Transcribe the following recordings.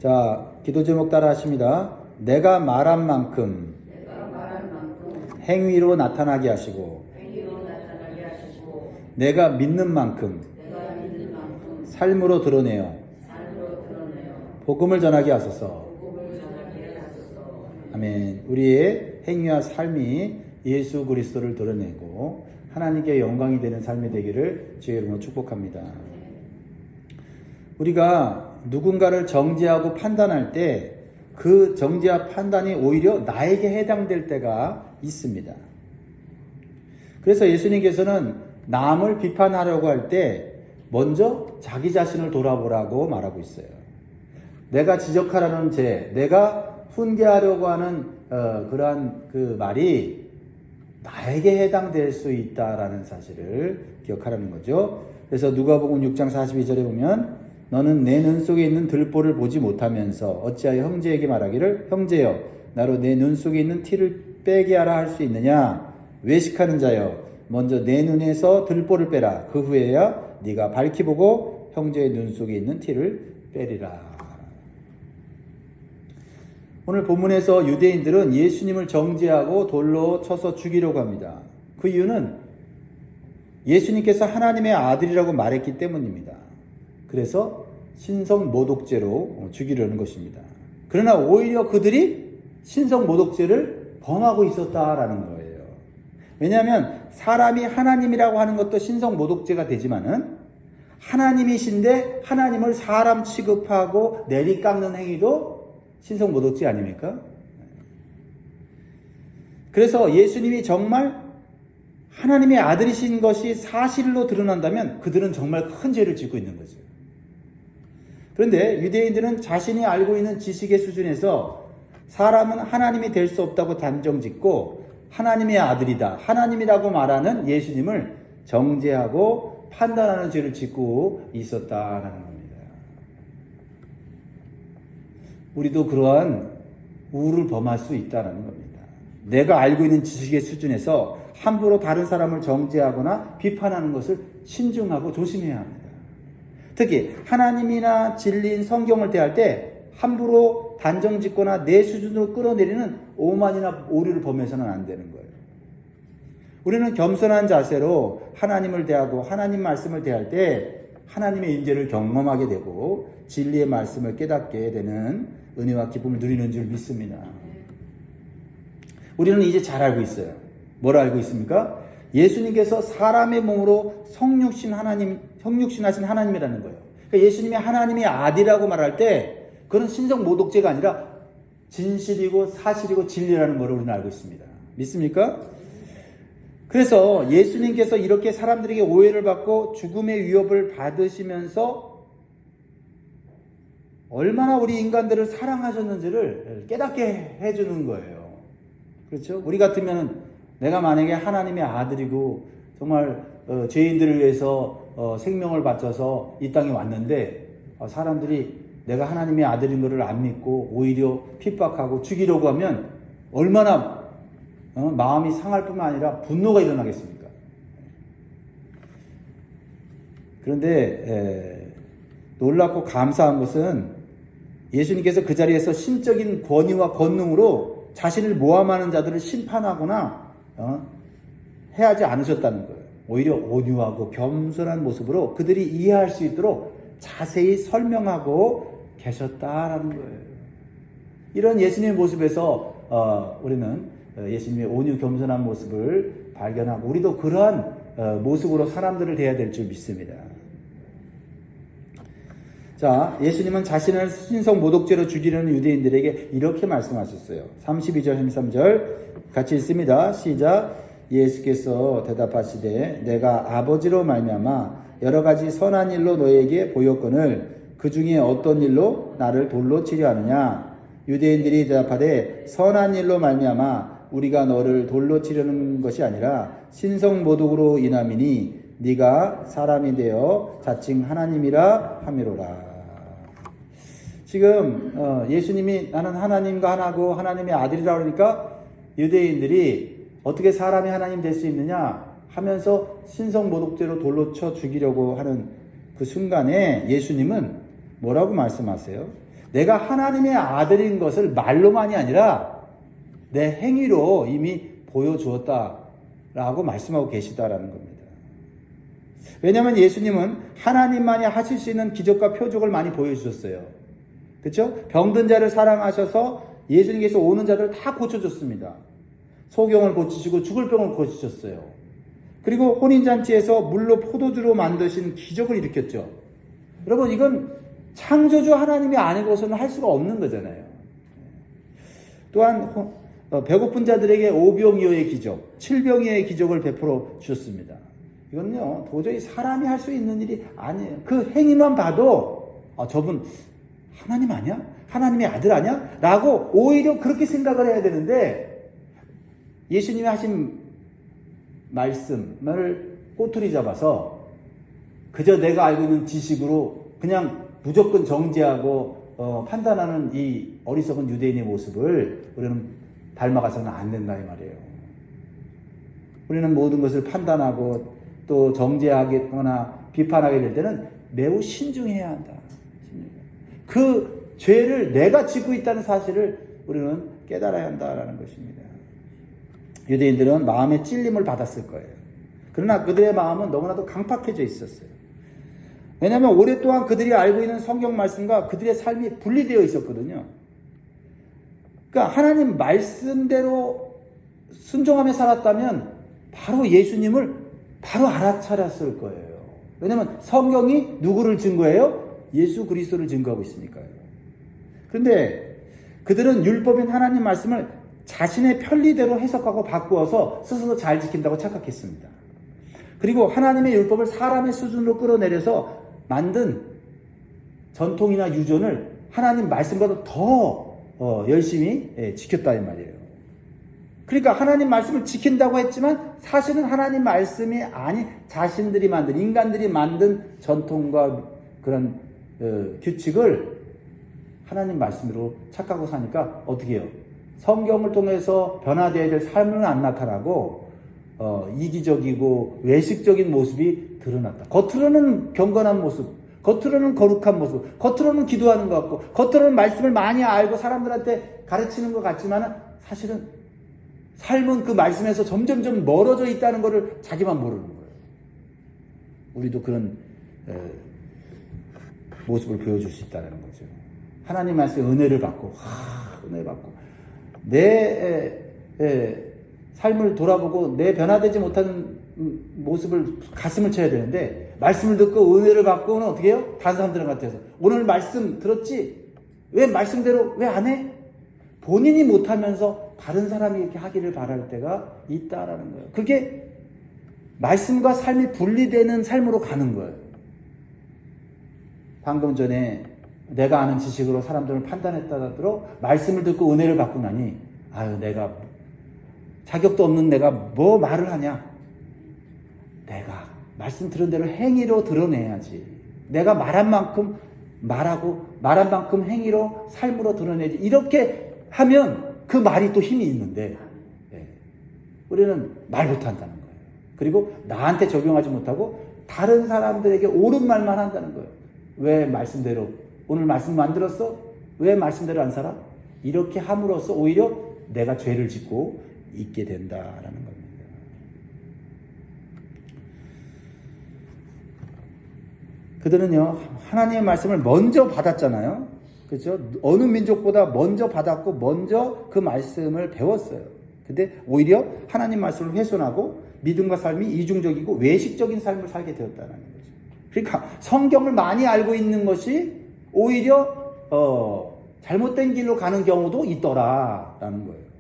자, 기도 제목 따라 하십니다. 내가 말한 만큼 행위로 나타나게 하시고, 내가 믿는 만큼 삶으로 드러내어 복음을 전하게 하소서. 아멘. 우리의 행위와 삶이 예수 그리스도를 드러내고 하나님께 영광이 되는 삶이 되기를 주의 이름으로 축복합니다. 우리가 누군가를 정죄하고 판단할 때 그 정죄와 판단이 오히려 나에게 해당될 때가 있습니다. 그래서 예수님께서는 남을 비판하려고 할 때 먼저 자기 자신을 돌아보라고 말하고 있어요. 내가 지적하라는 죄, 내가 훈계하려고 하는 그러한 그 말이 나에게 해당될 수 있다라는 사실을 기억하라는 거죠. 그래서 누가복음 6장 42절에 보면 너는 내 눈 속에 있는 들보를 보지 못하면서 어찌하여 형제에게 말하기를 형제여 나로 내 눈 속에 있는 티를 빼게 하라 할 수 있느냐. 외식하는 자여 먼저 내 눈에서 들보를 빼라. 그 후에야 네가 밝히 보고 형제의 눈 속에 있는 티를 빼리라. 오늘 본문에서 유대인들은 예수님을 정죄하고 돌로 쳐서 죽이려고 합니다. 그 이유는 예수님께서 하나님의 아들이라고 말했기 때문입니다. 그래서 신성모독죄로 죽이려는 것입니다. 그러나 오히려 그들이 신성모독죄를 범하고 있었다라는 거예요. 왜냐하면 사람이 하나님이라고 하는 것도 신성모독죄가 되지만은 하나님이신데 하나님을 사람 취급하고 내리깎는 행위도 신성모독죄 아닙니까? 그래서 예수님이 정말 하나님의 아들이신 것이 사실로 드러난다면 그들은 정말 큰 죄를 짓고 있는 거죠. 그런데 유대인들은 자신이 알고 있는 지식의 수준에서 사람은 하나님이 될 수 없다고 단정짓고 하나님의 아들이다, 하나님이라고 말하는 예수님을 정죄하고 판단하는 죄를 짓고 있었다는 겁니다. 우리도 그러한 우를 범할 수 있다는 겁니다. 내가 알고 있는 지식의 수준에서 함부로 다른 사람을 정죄하거나 비판하는 것을 신중하고 조심해야 합니다. 특히 하나님이나 진리인 성경을 대할 때 함부로 단정짓거나 내 수준으로 끌어내리는 오만이나 오류를 범해서는 안 되는 거예요. 우리는 겸손한 자세로 하나님을 대하고 하나님 말씀을 대할 때 하나님의 임재를 경험하게 되고 진리의 말씀을 깨닫게 되는 은혜와 기쁨을 누리는 줄 믿습니다. 우리는 이제 잘 알고 있어요. 뭘 알고 있습니까? 예수님께서 사람의 몸으로 성육신하신 하나님이라는 거예요. 그러니까 예수님이 하나님의 아들이라고 말할 때 그건 신성모독죄가 아니라 진실이고 사실이고 진리라는 걸 우리는 알고 있습니다. 믿습니까? 그래서 예수님께서 이렇게 사람들에게 오해를 받고 죽음의 위협을 받으시면서 얼마나 우리 인간들을 사랑하셨는지를 깨닫게 해주는 거예요. 그렇죠? 우리 같으면 내가 만약에 하나님의 아들이고 정말 죄인들을 위해서 생명을 바쳐서 이 땅에 왔는데 사람들이 내가 하나님의 아들인 것을 안 믿고 오히려 핍박하고 죽이려고 하면 얼마나 마음이 상할 뿐만 아니라 분노가 일어나겠습니까? 그런데 놀랍고 감사한 것은 예수님께서 그 자리에서 신적인 권위와 권능으로 자신을 모함하는 자들을 심판하거나 해하지 않으셨다는 거예요. 오히려 온유하고 겸손한 모습으로 그들이 이해할 수 있도록 자세히 설명하고 계셨다라는 거예요. 이런 예수님의 모습에서 우리는 예수님의 온유 겸손한 모습을 발견하고 우리도 그러한 모습으로 사람들을 대해야 될 줄 믿습니다. 자, 예수님은 자신을 신성모독죄로 죽이려는 유대인들에게 이렇게 말씀하셨어요. 32절, 33절 같이 읽습니다. 시작. 예수께서 대답하시되 내가 아버지로 말미암아 여러 가지 선한 일로 너에게 보였거늘 그 중에 어떤 일로 나를 돌로 치려 하느냐. 유대인들이 대답하되 선한 일로 말미암아 우리가 너를 돌로 치려는 것이 아니라 신성모독으로 인함이니 네가 사람이 되어 자칭 하나님이라 함이로라. 지금 예수님이 나는 하나님과 하나고 하나님의 아들이라 그러니까 유대인들이 어떻게 사람이 하나님 될 수 있느냐 하면서 신성모독죄로 돌로 쳐 죽이려고 하는 그 순간에 예수님은 뭐라고 말씀하세요? 내가 하나님의 아들인 것을 말로만이 아니라 내 행위로 이미 보여주었다라고 말씀하고 계시다라는 겁니다. 왜냐하면 예수님은 하나님만이 하실 수 있는 기적과 표적을 많이 보여주셨어요. 그렇죠? 병든 자를 사랑하셔서 예수님께서 오는 자들을 다 고쳐줬습니다. 소경을 고치시고 죽을 병을 고치셨어요. 그리고 혼인잔치에서 물로 포도주로 만드신 기적을 일으켰죠. 여러분, 이건 창조주 하나님이 아니고서는 할 수가 없는 거잖아요. 또한 배고픈 자들에게 5병이어의 기적, 7병이어의 기적을 베풀어 주셨습니다. 이건요, 도저히 사람이 할 수 있는 일이 아니에요. 그 행위만 봐도 저분 하나님 아니야? 하나님의 아들 아니야? 라고 오히려 그렇게 생각을 해야 되는데, 예수님이 하신 말씀을 꼬투리 잡아서 그저 내가 알고 있는 지식으로 그냥 무조건 정죄하고 판단하는 이 어리석은 유대인의 모습을 우리는 닮아가서는 안 된다 이 말이에요. 우리는 모든 것을 판단하고 또 정죄하거나 비판하게 될 때는 매우 신중해야 한다. 그 죄를 내가 짓고 있다는 사실을 우리는 깨달아야 한다라는 것입니다. 유대인들은 마음의 찔림을 받았을 거예요. 그러나 그들의 마음은 너무나도 강팍해져 있었어요. 왜냐하면 오랫동안 그들이 알고 있는 성경 말씀과 그들의 삶이 분리되어 있었거든요. 그러니까 하나님 말씀대로 순종하며 살았다면 바로 예수님을 바로 알아차렸을 거예요. 왜냐하면 성경이 누구를 증거해요? 예수 그리스도를 증거하고 있으니까요. 그런데 그들은 율법인 하나님 말씀을 자신의 편리대로 해석하고 바꾸어서 스스로 잘 지킨다고 착각했습니다. 그리고 하나님의 율법을 사람의 수준으로 끌어내려서 만든 전통이나 유전을 하나님 말씀보다 더 열심히 지켰다 이 말이에요. 그러니까 하나님 말씀을 지킨다고 했지만 사실은 하나님 말씀이 아닌 자신들이 만든, 인간들이 만든 전통과 그런 규칙을 하나님 말씀으로 착각하고 사니까 어떻게 해요? 성경을 통해서 변화되어야 될 삶은 안 나타나고 이기적이고 외식적인 모습이 드러났다. 겉으로는 경건한 모습, 겉으로는 거룩한 모습, 겉으로는 기도하는 것 같고, 겉으로는 말씀을 많이 알고 사람들한테 가르치는 것 같지만 사실은 삶은 그 말씀에서 점점점 멀어져 있다는 것을 자기만 모르는 거예요. 우리도 그런 모습을 보여줄 수 있다는 거죠. 하나님 말씀에 은혜를 받고, 은혜 받고, 내 삶을 돌아보고 내 변화되지 못하는 모습을 가슴을 쳐야 되는데, 말씀을 듣고 은혜를 받고는 어떻게 해요? 다른 사람들 같아서 오늘 말씀 들었지? 왜 말씀대로 왜 안 해? 본인이 못하면서 다른 사람이 이렇게 하기를 바랄 때가 있다라는 거예요. 그게 말씀과 삶이 분리되는 삶으로 가는 거예요. 방금 전에 내가 아는 지식으로 사람들을 판단했다 하더라도 말씀을 듣고 은혜를 받고 나니 내가 자격도 없는 내가 뭐 말을 하냐? 내가 말씀 들은 대로 행위로 드러내야지. 내가 말한 만큼 말하고 말한 만큼 행위로 삶으로 드러내지. 이렇게 하면 그 말이 또 힘이 있는데 우리는 말 못한다는 거예요. 그리고 나한테 적용하지 못하고 다른 사람들에게 옳은 말만 한다는 거예요. 왜 말씀대로 오늘 말씀 만들었어? 왜 말씀대로 안 살아? 이렇게 함으로써 오히려 내가 죄를 짓고 있게 된다라는 겁니다. 그들은요, 하나님의 말씀을 먼저 받았잖아요. 그렇죠? 어느 민족보다 먼저 받았고 먼저 그 말씀을 배웠어요. 근데 오히려 하나님 말씀을 훼손하고 믿음과 삶이 이중적이고 외식적인 삶을 살게 되었다는 거죠. 그러니까 성경을 많이 알고 있는 것이 오히려 잘못된 길로 가는 경우도 있더라라는 거예요.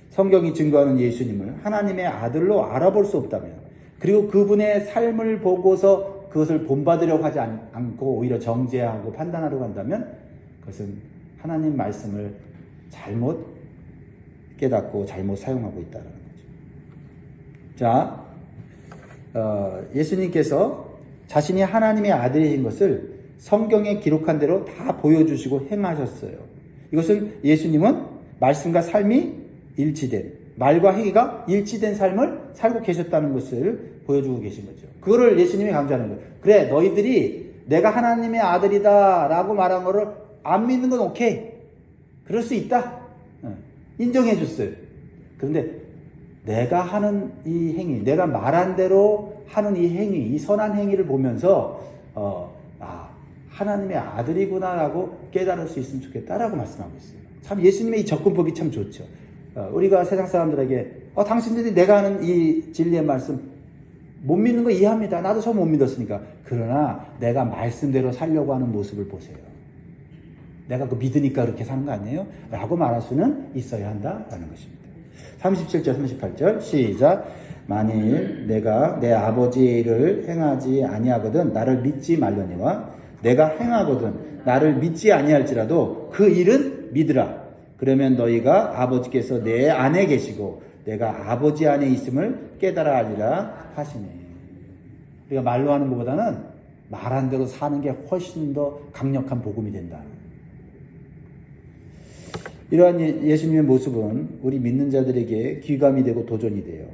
성경이 증거하는 예수님을 하나님의 아들로 알아볼 수 없다면, 그리고 그분의 삶을 보고서 그것을 본받으려고 하지 않고 오히려 정죄하고 판단하려고 한다면 그것은 하나님 말씀을 잘못 깨닫고 잘못 사용하고 있다는 거죠. 자, 예수님께서 자신이 하나님의 아들이신 것을 성경에 기록한 대로 다 보여주시고 행하셨어요. 이것은 예수님은 말씀과 삶이 일치된, 말과 행위가 일치된 삶을 살고 계셨다는 것을 보여주고 계신 거죠. 그거를 예수님이 강조하는 거예요. 그래, 너희들이 내가 하나님의 아들이다 라고 말한 거를 안 믿는 건 오케이. 그럴 수 있다. 인정해 줬어요. 그런데 내가 하는 이 행위, 내가 말한 대로 하는 이 행위, 이 선한 행위를 보면서 하나님의 아들이구나라고 깨달을 수 있으면 좋겠다라고 말씀하고 있어요. 참 예수님의 이 접근법이 참 좋죠. 우리가 세상 사람들에게 당신들이 내가 하는 이 진리의 말씀 못 믿는 거 이해합니다. 나도 처음 못 믿었으니까. 그러나 내가 말씀대로 살려고 하는 모습을 보세요. 내가 그 믿으니까 그렇게 사는 거 아니에요? 라고 말할 수는 있어야 한다라는 것입니다. 37절 38절 시작. 만일 내가 내 아버지를 행하지 아니하거든 나를 믿지 말려니와 내가 행하거든 나를 믿지 아니할지라도 그 일은 믿으라. 그러면 너희가 아버지께서 내 안에 계시고 내가 아버지 안에 있음을 깨달아 알리라 하시니. 우리가 말로 하는 것보다는 말한 대로 사는 게 훨씬 더 강력한 복음이 된다. 이러한 예수님의 모습은 우리 믿는 자들에게 귀감이 되고 도전이 돼요.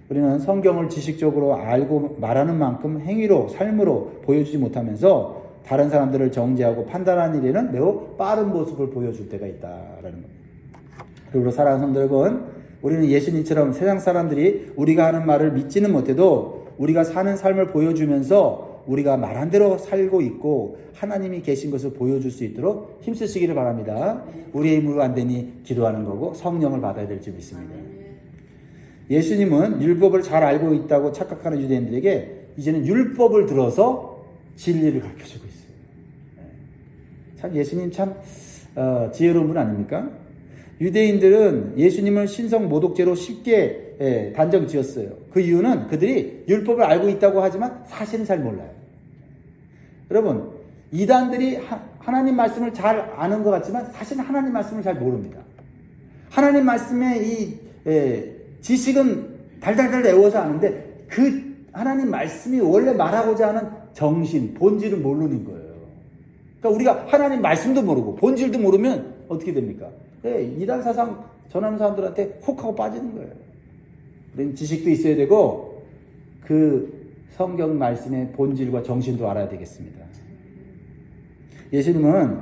우리는 성경을 지식적으로 알고 말하는 만큼 행위로, 삶으로 보여주지 못하면서 다른 사람들을 정죄하고 판단하는 일에는 매우 빠른 모습을 보여줄 때가 있다라는 겁니다. 그리고 사랑하는 성도 여러분, 우리는 예수님처럼 세상 사람들이 우리가 하는 말을 믿지는 못해도 우리가 사는 삶을 보여주면서 우리가 말한 대로 살고 있고 하나님이 계신 것을 보여줄 수 있도록 힘쓰시기를 바랍니다. 우리의 힘으로 안 되니 기도하는 거고 성령을 받아야 될 줄 믿습니다. 예수님은 율법을 잘 알고 있다고 착각하는 유대인들에게 이제는 율법을 들어서 진리를 가르쳐주고 있어요. 참 예수님 참 지혜로운 분 아닙니까? 유대인들은 예수님을 신성 모독죄로 쉽게 단정 지었어요. 그 이유는 그들이 율법을 알고 있다고 하지만 사실은 잘 몰라요. 여러분, 이단들이 하나님 말씀을 잘 아는 것 같지만 사실은 하나님 말씀을 잘 모릅니다. 하나님 말씀의 이 지식은 달달달 외워서 아는데 그 하나님 말씀이 원래 말하고자 하는 정신, 본질을 모르는 거예요. 그러니까 우리가 하나님 말씀도 모르고 본질도 모르면 어떻게 됩니까? 이단 사상 전하는 사람들한테 혹 하고 빠지는 거예요. 그런 지식도 있어야 되고 그 성경 말씀의 본질과 정신도 알아야 되겠습니다. 예수님은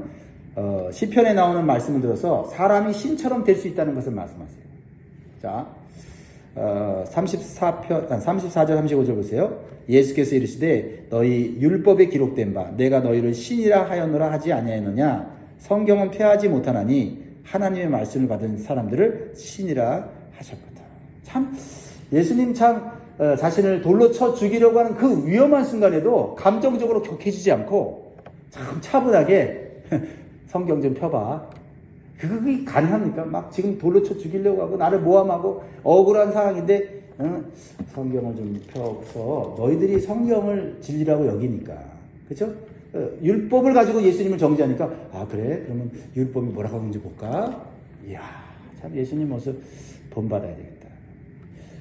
시편에 나오는 말씀을 들어서 사람이 신처럼 될 수 있다는 것을 말씀하세요. 자, 34절 35절 보세요. 예수께서 이르시되 너희 율법에 기록된 바 내가 너희를 신이라 하였노라 하지 아니하였느냐. 성경은 폐하지 못하나니 하나님의 말씀을 받은 사람들을 신이라 하셨거든. 참 예수님 참 자신을 돌로 쳐 죽이려고 하는 그 위험한 순간에도 감정적으로 격해지지 않고 참 차분하게 성경 좀 펴봐. 그게 가능합니까? 막 지금 돌로 쳐 죽이려고 하고 나를 모함하고 억울한 상황인데 성경을 좀 펴서 너희들이 성경을 진리라고 여기니까 그렇죠? 율법을 가지고 예수님을 정죄하니까 그래? 그러면 율법이 뭐라고 하는지 볼까? 이야 참 예수님 모습 본받아야 되겠다.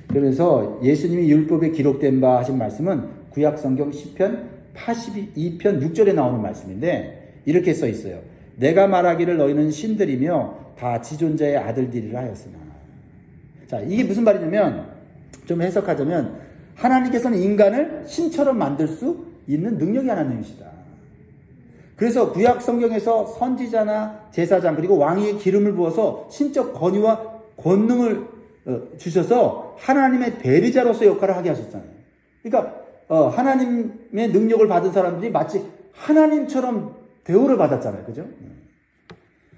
그래서 예수님이 율법에 기록된 바 하신 말씀은 구약성경 시편 82편 6절에 나오는 말씀인데 이렇게 써 있어요. 내가 말하기를 너희는 신들이며 다 지존자의 아들들이라 하였으나. 자, 이게 무슨 말이냐면 좀 해석하자면 하나님께서는 인간을 신처럼 만들 수 있는 능력이 하나님이시다. 그래서 구약 성경에서 선지자나 제사장 그리고 왕의 기름을 부어서 신적 권위와 권능을 주셔서 하나님의 대리자로서 역할을 하게 하셨잖아요. 그러니까 하나님의 능력을 받은 사람들이 마치 하나님처럼 대우를 받았잖아요. 그죠?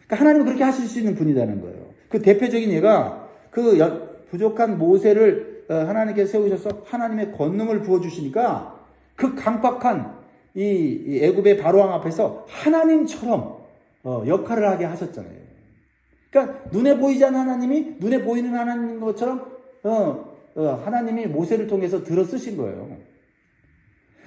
그러니까 하나님은 그렇게 하실 수 있는 분이라는 거예요. 그 대표적인 예가 그 부족한 모세를 하나님께서 세우셔서 하나님의 권능을 부어주시니까 그 강팍한 이 애굽의 바로왕 앞에서 하나님처럼 역할을 하게 하셨잖아요. 그러니까 눈에 보이지 않는 하나님이 눈에 보이는 하나님인 것처럼 하나님이 모세를 통해서 들어 쓰신 거예요.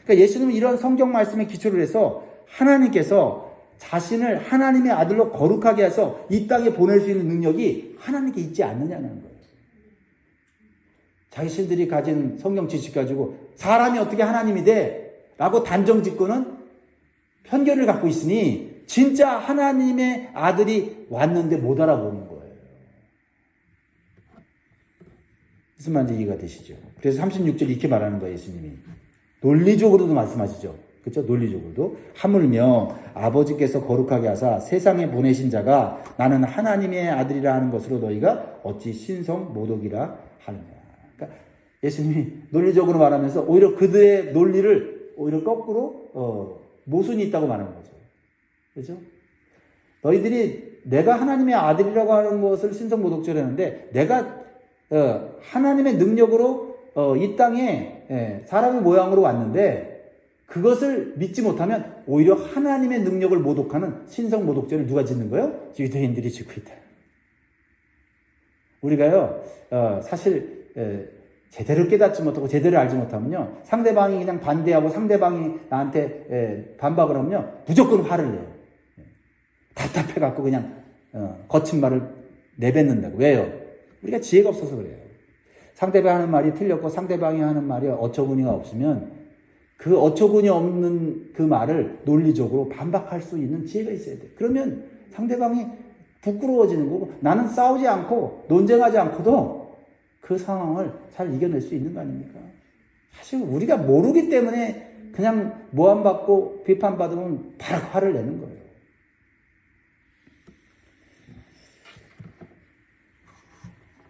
그러니까 예수님은 이런 성경 말씀에 기초를 해서 하나님께서 자신을 하나님의 아들로 거룩하게 해서 이 땅에 보낼 수 있는 능력이 하나님께 있지 않느냐는 거예요. 자신들이 가진 성경 지식 가지고 사람이 어떻게 하나님이 돼? 라고 단정 짓고는 편견을 갖고 있으니 진짜 하나님의 아들이 왔는데 못 알아보는 거예요. 무슨 말인지 이해가 되시죠? 그래서 36절 이렇게 말하는 거예요. 예수님이. 논리적으로도 말씀하시죠. 그렇죠? 논리적으로도. 하물며 아버지께서 거룩하게 하사 세상에 보내신 자가 나는 하나님의 아들이라 하는 것으로 너희가 어찌 신성 모독이라 하느냐. 그러니까 예수님이 논리적으로 말하면서 오히려 그들의 논리를 오히려 거꾸로 모순이 있다고 말하는 거죠. 그렇죠? 너희들이 내가 하나님의 아들이라고 하는 것을 신성 모독죄로 했는데 내가 하나님의 능력으로 이 땅에 사람의 모양으로 왔는데 그것을 믿지 못하면 오히려 하나님의 능력을 모독하는 신성 모독죄를 누가 짓는 거예요? 유대인들이 짓고 있다. 우리가요 사실 제대로 깨닫지 못하고 제대로 알지 못하면요 상대방이 그냥 반대하고 상대방이 나한테 반박을 하면요 무조건 화를 내요. 답답해갖고 그냥 거친 말을 내뱉는다고. 왜요? 우리가 지혜가 없어서 그래요. 상대방이 하는 말이 틀렸고 상대방이 하는 말이 어처구니가 없으면 그 어처구니 없는 그 말을 논리적으로 반박할 수 있는 지혜가 있어야 돼. 그러면 상대방이 부끄러워지는 거고 나는 싸우지 않고 논쟁하지 않고도 그 상황을 잘 이겨낼 수 있는 거 아닙니까? 사실 우리가 모르기 때문에 그냥 모함받고 비판받으면 바로 화를 내는 거예요.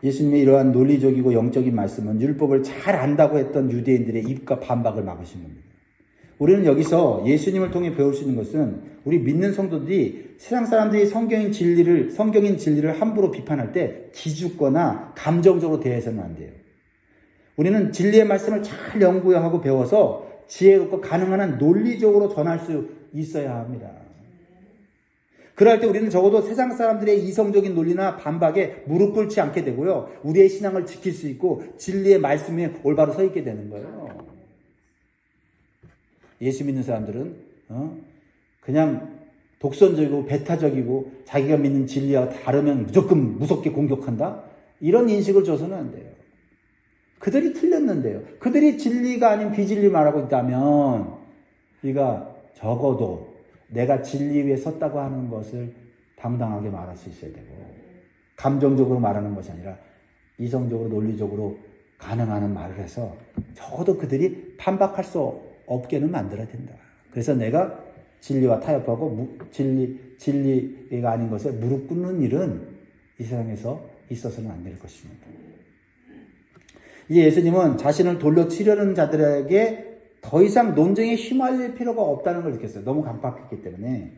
예수님의 이러한 논리적이고 영적인 말씀은 율법을 잘 안다고 했던 유대인들의 입과 반박을 막으신 겁니다. 우리는 여기서 예수님을 통해 배울 수 있는 것은 우리 믿는 성도들이 세상 사람들이 성경인 진리를 함부로 비판할 때 기죽거나 감정적으로 대해서는 안 돼요. 우리는 진리의 말씀을 잘 연구하고 배워서 지혜롭고 가능한 한 논리적으로 전할 수 있어야 합니다. 그럴 때 우리는 적어도 세상 사람들의 이성적인 논리나 반박에 무릎 꿇지 않게 되고요. 우리의 신앙을 지킬 수 있고 진리의 말씀에 올바로 서 있게 되는 거예요. 예수 믿는 사람들은 그냥 독선적이고 배타적이고 자기가 믿는 진리와 다르면 무조건 무섭게 공격한다? 이런 인식을 줘서는 안 돼요. 그들이 틀렸는데요. 그들이 진리가 아닌 비진리 말하고 있다면 우리가 적어도 내가 진리 위에 섰다고 하는 것을 당당하게 말할 수 있어야 되고 감정적으로 말하는 것이 아니라 이성적으로 논리적으로 가능한 말을 해서 적어도 그들이 반박할 수 없게는 만들어야 된다. 그래서 내가 진리와 타협하고 진리가 아닌 것에 무릎 꿇는 일은 이 세상에서 있어서는 안 될 것입니다. 이 예수님은 자신을 돌려 치려는 자들에게 더 이상 논쟁에 휘말릴 필요가 없다는 걸 느꼈어요. 너무 강팍했기 때문에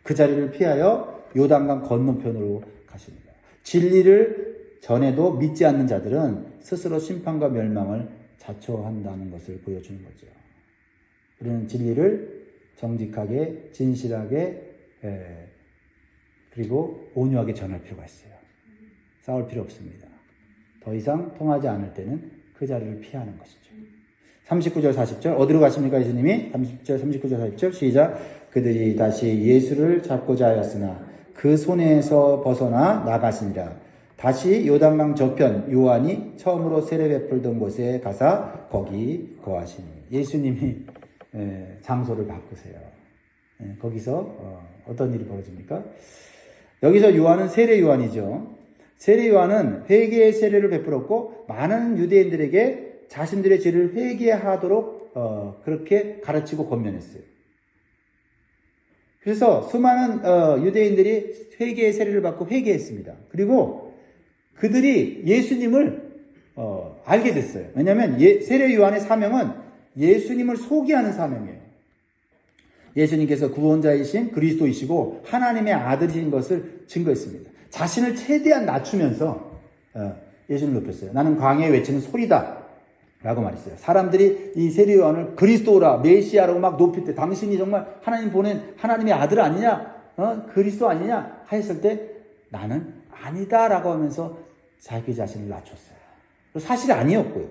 그 자리를 피하여 요단강 건너편으로 가십니다. 진리를 전해도 믿지 않는 자들은 스스로 심판과 멸망을 자초한다는 것을 보여주는 거죠. 우리는 진리를 정직하게, 진실하게, 그리고 온유하게 전할 필요가 있어요. 싸울 필요 없습니다. 더 이상 통하지 않을 때는 그 자리를 피하는 것이죠. 39절 40절 어디로 가십니까 예수님이? 30절 39절 40절 시작. 그들이 다시 예수를 잡고자 하였으나 그 손에서 벗어나 나가시니라. 다시 요단강 저편 요한이 처음으로 세례 베풀던 곳에 가사 거기 거하시니. 예수님이 장소를 바꾸세요. 거기서 어떤 일이 벌어집니까? 여기서 요한은 세례 요한이죠. 세례 요한은 회개의 세례를 베풀었고 많은 유대인들에게 자신들의 죄를 회개하도록 그렇게 가르치고 권면했어요. 그래서 수많은 유대인들이 회개의 세례를 받고 회개했습니다. 그리고 그들이 예수님을 알게 됐어요. 왜냐하면 세례 요한의 사명은 예수님을 소개하는 사명이에요. 예수님께서 구원자이신 그리스도이시고 하나님의 아들이신 것을 증거했습니다. 자신을 최대한 낮추면서 예수님을 높였어요. 나는 광야에 외치는 소리다 라고 말했어요. 사람들이 이 세례 요한을 그리스도라 메시아라고 막 높일 때 당신이 정말 하나님 보낸 하나님의 아들 아니냐? 그리스도 아니냐? 하였을 때 나는 아니다 라고 하면서 자기 자신을 낮췄어요. 사실 아니었고요.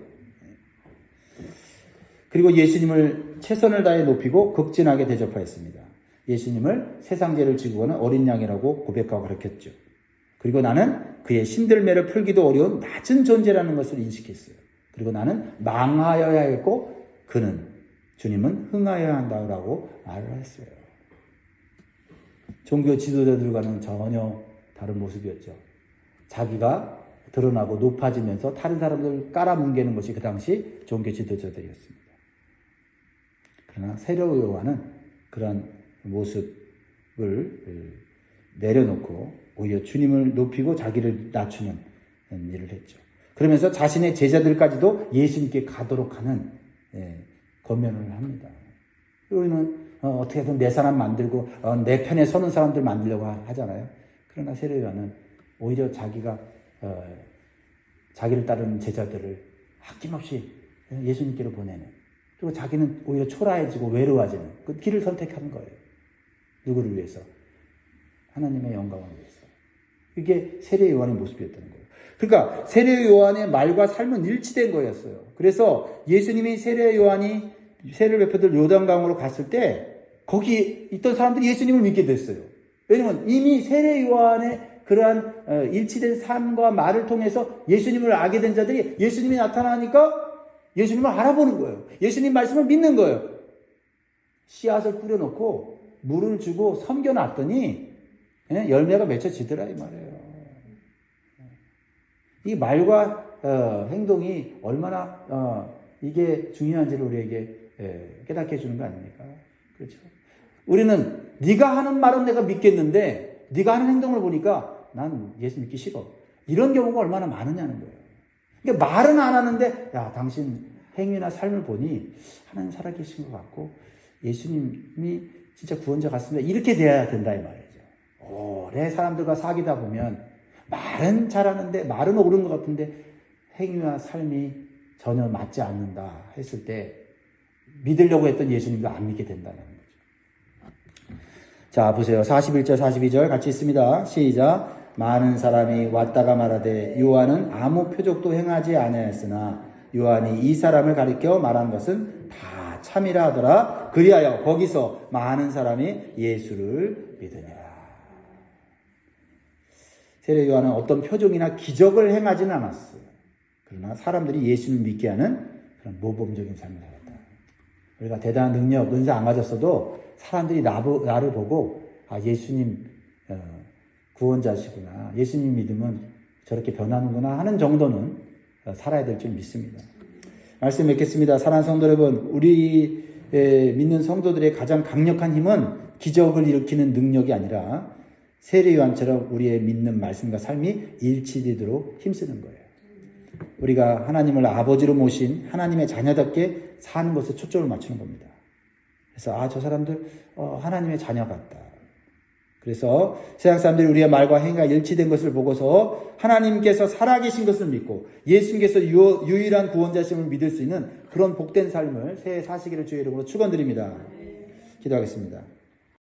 그리고 예수님을 최선을 다해 높이고 극진하게 대접하였습니다. 예수님을 세상 죄를 지고 가는 어린 양이라고 고백하고 가르쳤죠. 그리고 나는 그의 신들매를 풀기도 어려운 낮은 존재라는 것을 인식했어요. 그리고 나는 망하여야 했고 주님은 흥하여야 한다고 말을 했어요. 종교 지도자들과는 전혀 다른 모습이었죠. 자기가 드러나고 높아지면서 다른 사람들을 깔아뭉개는 것이 그 당시 종교 지도자들이었습니다. 그러나 세례 요한은 그런 모습을 내려놓고 오히려 주님을 높이고 자기를 낮추는 일을 했죠. 그러면서 자신의 제자들까지도 예수님께 가도록 하는 권면을 합니다. 우리는 어떻게든 내 사람 만들고 내 편에 서는 사람들 만들려고 하잖아요. 그러나 세례 요한은 오히려 자기가 자기를 따르는 제자들을 아낌없이 예수님께로 보내는, 그리고 자기는 오히려 초라해지고 외로워지는 그 길을 선택하는 거예요. 누구를 위해서? 하나님의 영광을 위해서. 이게 세례 요한의 모습이었다는 거예요. 그러니까 세례 요한의 말과 삶은 일치된 거였어요. 그래서 예수님이 세례 요한이 세례를 베푸들 요단강으로 갔을 때 거기 있던 사람들이 예수님을 믿게 됐어요. 왜냐면 이미 세례 요한의 그러한 일치된 삶과 말을 통해서 예수님을 알게 된 자들이 예수님이 나타나니까 예수님을 알아보는 거예요. 예수님 말씀을 믿는 거예요. 씨앗을 뿌려놓고 물을 주고 섬겨놨더니 열매가 맺혀지더라 이 말이에요. 이 말과 행동이 얼마나 이게 중요한지를 우리에게 깨닫게 해주는 거 아닙니까? 그렇죠? 우리는 네가 하는 말은 내가 믿겠는데 네가 하는 행동을 보니까 난 예수 믿기 싫어. 이런 경우가 얼마나 많으냐는 거예요. 그러니까 말은 안 하는데 야 당신 행위나 삶을 보니 하나님 살아계신 것 같고 예수님이 진짜 구원자 같습니다. 이렇게 돼야 된다 이 말이죠. 오래 사람들과 사귀다 보면 말은 잘하는데 말은 옳은 것 같은데 행위와 삶이 전혀 맞지 않는다 했을 때 믿으려고 했던 예수님도 안 믿게 된다는 거죠. 자 보세요. 41절 42절 같이 있습니다. 시작. 많은 사람이 왔다가 말하되 요한은 아무 표적도 행하지 아니하였으나 요한이 이 사람을 가리켜 말한 것은 다 참이라 하더라. 그리하여 거기서 많은 사람이 예수를 믿으니라. 세례 요한은 어떤 표적이나 기적을 행하지는 않았어요. 그러나 사람들이 예수를 믿게 하는 그런 모범적인 삶을 살았다. 우리가 대단한 능력, 은사 안 가졌어도 사람들이 나를 보고 예수님 구원자시구나, 예수님 믿으면 저렇게 변하는구나 하는 정도는 살아야 될 줄 믿습니다. 말씀 맺겠습니다. 사랑하는 성도 여러분, 우리 믿는 성도들의 가장 강력한 힘은 기적을 일으키는 능력이 아니라 세례 요한처럼 우리의 믿는 말씀과 삶이 일치되도록 힘쓰는 거예요. 우리가 하나님을 아버지로 모신 하나님의 자녀답게 사는 것에 초점을 맞추는 겁니다. 그래서 저 사람들 하나님의 자녀 같다. 그래서 세상 사람들이 우리의 말과 행위가 일치된 것을 보고서 하나님께서 살아계신 것을 믿고 예수님께서 유일한 구원자심을 믿을 수 있는 그런 복된 삶을 새해 사시기를 주의 이름으로 축원드립니다. 기도하겠습니다.